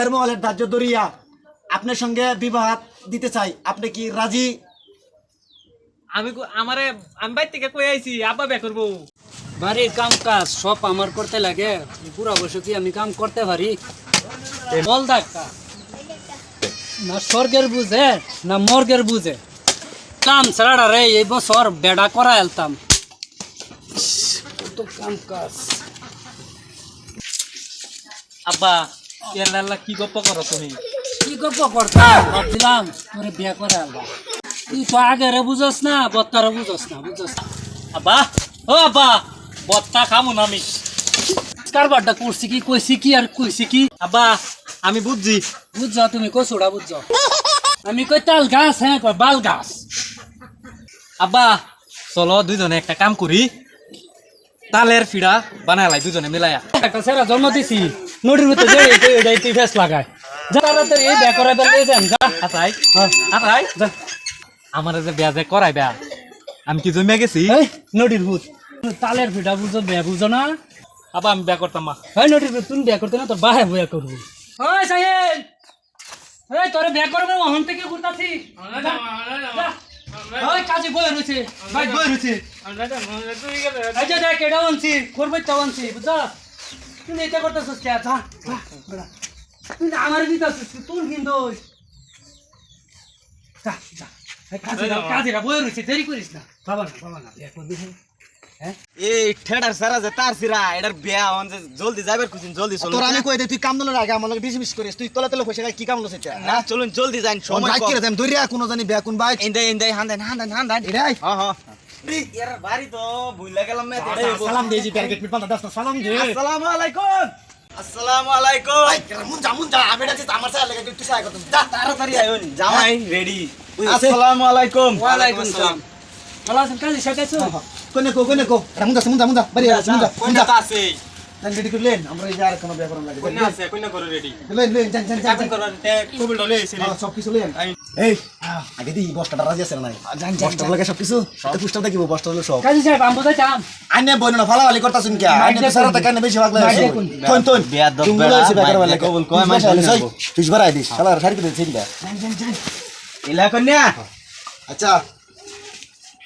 মহলের দাহ্য দরিয়া আপনার সঙ্গে বিবাহ দিতে চাই, আপনি কি রাজি? আমি আমি বাইর থেকে কই আইছি আব্বা বিয়া করবো। বাড়ির কাম কাজ সব আমার করতে লাগে, পুরা বসে কি আমি কাম করতে পারি? বল দেখা না স্বর্গের বুঝে না মর্গের বুঝে, কাম ছাড়া রে এই বছর বেড়া করা এলতাম। কত কাম কাজ। আব্বা এর লাল্লা কি গপ্প করো তুমি? কি গপ্প করতাম, ভাবছিলাম তোরে বিয়া করে আলবা। তুই তো আগে রে বুঝস না, বত্তারে বুঝস না, বুঝস না। আব্বা ও আব্বা বত্তা খামু না আমি। কারবারটা করছি কি, কইছি কি আর কইছি কি? আব্বা আমি বুঝছি। বুঝছো তুমি, কচুড়া বুঝছো। আমি কই তাল গাছ, হ্যাঁ কই বাল গাছ। আব্বা চলো দুইজনে একটা কাম করি, তালের ফিড়া বানাইলাই দুজনে মিলাইয়া। একটা সেরা জন্ম দিছি, নদীর ভিতরে যে এটাই তুই ফেস লাগায়। যা তাড়াতাড়ি এই ব্যাগ করে ফেলতেছেন, যা। আতাই আতাই যা। আমার যে বিয়া যে করাই বেয়া, আমি কি জমিয়া গেছি? এই নদীর ভূত, তালের ফিটা বুঝো, বে বুঝো না? আব্বা আমি বিয়া করতাম মা। এই নদীর ভূত তুমি বিয়া করতে না, তোর বাহে বয়া করবি। ওই সাহেব, এই তোরে বিয়া করবে, ওখান থেকে ঘুরতাছি। ওই কাজে বই রয়েছে, ভাই বই রয়েছে। এই যে দেখ এটা আনছি, করবে তো আনছি, বুঝছো? তুমি এটা করতেছিস কে? যা যা বেড়া। তুই আমার দিতেছিস, তুই কিন্তু যা যা। এই কাজেরা বই রয়েছে, দেরি করিস না। বাবা না বিয়া করবি, হ্যাঁ? এই ঠেডার সারা যে তার সিরা এটার বিয়া হন যে জলদি যাইবার খুঁজিন, জলদি চলুন। তোর আমি কই দে, তুই কাম দলের আগে আমার লগে বেশি বেশি করিস, তুই তলে তলে পয়সা কি কাম লছে? না চলুন জলদি যাইন, সময় বাইক কম। করে দেন দরিয়া কোন জানি বে কোন বাইক ইন্দাই হান্দান এটাই। হ্যাঁ হ্যাঁ এর বাড়ি তো ভুইলা গেলাম মে। সালাম দেজি ব্যারিকেড পিট পান্তা দাস না, সালাম দে। আসসালামু আলাইকুম। ভাই মুন যা আমি এটা আমার সাথে লাগে, তুই সাথে কথা যা। তাড়াতাড়ি আইন, জামাই রেডি। আছে। আসসালামু আলাইকুম। ওয়ালাইকুম আসসালাম। ভালো আছেন কাজী সাকাইছো? কোনে কো আরে মুন যা বাড়ি আছে মুন যা কোনটা আছে? দেন রেডি করলেন, আমরা এই যে আর কোনো ব্যাপার লাগে। কোনটা আছে? কোনটা করে রেডি? লেন যান কাবিন করার তে কবুল ডলে এসে। সব কিছু লেন। এই আগে দি বস্তাটা রাজি আছে না? বস্তা লাগে সব কিছু, এটা পুষ্টা দেখিব, বস্তা হলো সব। কাজী সাহেব আমি বুঝাইতাম। আইনে বইনা ফালাওয়ালি করতাছুন কি? আইনে সারা টাকা নে বেশি ভাগ লাগে। তোন বিয়াদ দব তুমি বেড়া, লইছি বেকার মাইকে বলে কবুল কয় মাইকে নেবো। তুই বাড়াই দিস, শালা শাড়ি করে ছিন দা। ইলা কন্যা আচ্ছা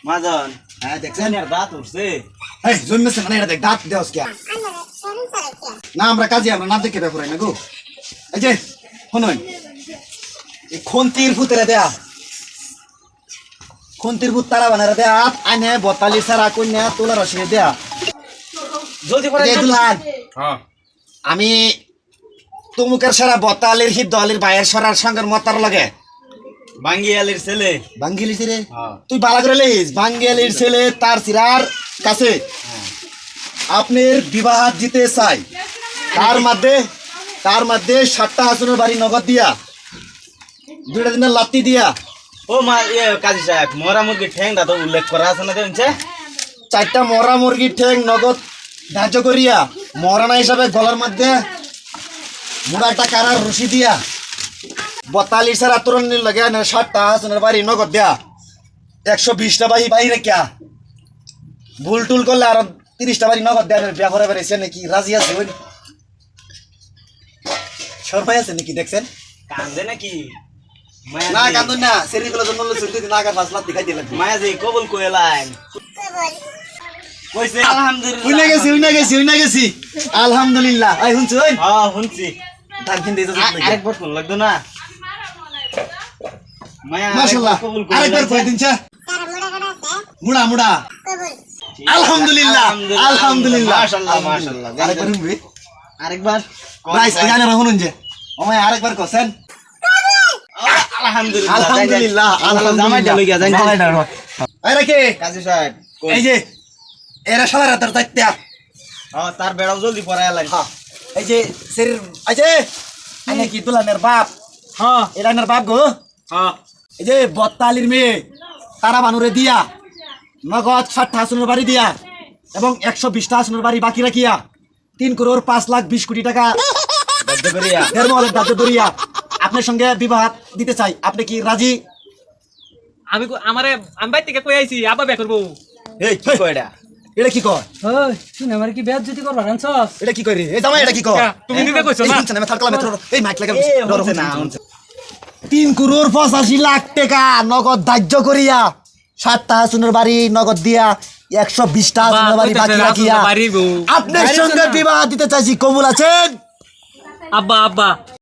মাজন হ্যাঁ দেখছেন, জানি আর দাঁত উঠছে। এই জন্মেছে মানে এটা দেখ দাঁত দেওস কি না, আমরা কাজে আমরা না দেখে ব্যাপার না গো। এই যে শুনুন, এই খন্তির ভূতেরা দেয়া, খন্তির ভূত তারা বানারা দেয়া, আইনে বতালি সারা কন্যা তোলা রসিয়ে দেয়া। জলদি করে এই দুলান, হ্যাঁ আমি তুমুকের সারা বতালির হিদ দলির বাইয়ের সরার সঙ্গের মতার লাগে বাঙ্গিয়ালির ছেলে। বাঙ্গিলি রে। হ্যাঁ। তুই বালা করে লিস, বাঙ্গিলির ছেলে তার সিরার কাছে আপনার বিবাহ দিতে চাই। তার মধ্যে 7টা হাসনের বাড়ি নগদ দিয়া, 2টা দিনের লাত্তি দিয়া, ও মা ইয়ে কাজী সাহেব, মরা মুরগির ঠ্যাংটা তো উল্লেখ করা আছে না দেখছে? 4টা মরা মুরগির ঠ্যাং নগদ ধার্য করিয়া, মরানা হিসাবে গলার মধ্যে মুড়াটা কারার রশি দিয়া, 42 সারা তরুণীর লাগে 7টা হাসনের বাড়ি নগদ দেয়া, 120টা বাড়ি বাইরে কিয়া, ভুল টুল করলে আর 30টা বাড়ি নগদ দেয়া। বিয়া করে বেড়েছে নাকি? রাজি আছে? ওই সরমাই আছে নাকি? দেখছেন কান্দে নাকি? না কান্দুন না, সেরিগুলো জন্য শুনতে না কার 5 লাখ দেখাই দিলেন। মায়া যে কবুল কইলাম কইছে আলহামদুলিল্লাহ। উইনা গেছি আলহামদুলিল্লাহ। আই হুনছ ওই হ্যাঁ শুনছি। তার কিন দিতে আরেকবার ফোন লাগতো না? মায়া মাশাআল্লাহ, কবুল আরেকবার কই দিনছা মুড়া আলহামদুলিল্লাহ মাশাআল্লাহ মাশাআল্লাহ। আরেকবার হুনবি, আরেকবার নাইস। জানেন শুনুন যে ওমায় আরেকবার কোসেন আলহামদুলিল্লাহ। আলহামদুলিল্লাহ জামাই ডাল গিয়া যাই। এই রাখে কাজী সাহেব এই যে এরা সবার হাতের দায়িত্ব। হ্যাঁ তার বেড়াও জলদি পড়ায় আলাই। হ্যাঁ এই যে শরীর এই যে আনে কি দুলানের বাপ, হ্যাঁ এরানের বাপ গো। হ্যাঁ এই যে বত্তালির মেয়ে তারা বানুরে দিয়া, নগদ 7টা হাসনের বাড়ি দিয়া এবং 120টা হাসনের বাড়ি বাকি রাখিয়া 3 করোড় 5 লাখ 20 কোটি টাকা বাধ্য করিয়া মহলের দাহ্য দরিয়া আপনার সঙ্গে বিবাহ দিতে চাই, আপনি কি রাজি? আমি বাইর থেকে কই আইছি আব্বা বিয়া করবো। এই কি কয়ডা এটা কি কয় ওই তুই আমার কি বেদ যদি করবার আনছস এটা কি কয় রে এই জামাই এটা কি কয় তুমি নিজে কইছো না আমি থার্ড ক্লাস মেট্রো এই মাইক লাগা হচ্ছে না, হচ্ছে। 3,85,00,000 টাকা নগদ ধার্য করিয়া 7টা হাসুনের বাড়ি নগদ দিয়া 120টা হাসুনের বাড়ি বাকি রাখিয়া বাড়ির বউ আপনার সঙ্গে বিবাহ দিতে চাইছি কবুল আছেন আব্বা আব্বা